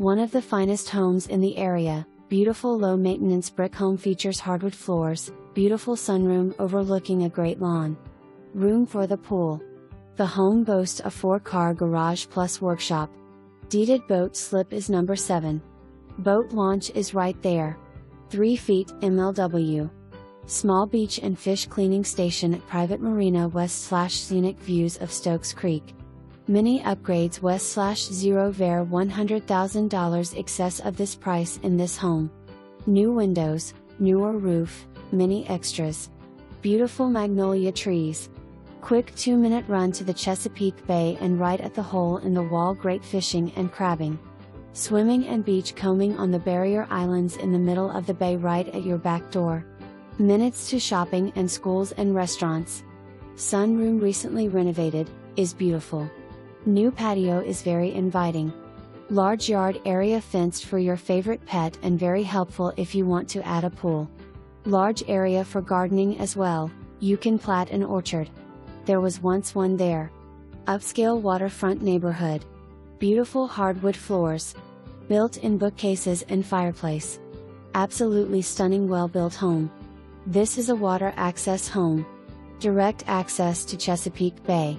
One of the finest homes in the area, beautiful low-maintenance brick home features hardwood floors, beautiful sunroom overlooking a great lawn. Room for the pool. The home boasts a 4-car garage plus workshop. Deeded boat slip is number 7. Boat launch is right there. 3 Feet MLW. Small beach and fish cleaning station at private marina west/scenic views of Stokes Creek. Many upgrades west/0 ver $100,000 excess of this price in this home. New windows, newer roof, many extras. Beautiful Magnolia Trees. Quick 2-minute run to the Chesapeake Bay and right at the hole in the wall, great fishing and crabbing. Swimming and beach combing on the barrier islands in the middle of the bay right at your back door. Minutes to shopping and schools and restaurants. Sunroom recently renovated, is beautiful. New patio is very inviting. Large yard area fenced for your favorite pet and very helpful if you want to add a pool. Large area for gardening as well, you can plat an orchard. There was once one there. Upscale waterfront neighborhood. Beautiful hardwood floors. Built-in bookcases and fireplace. Absolutely stunning well-built home. This is a water access home. Direct access to Chesapeake Bay.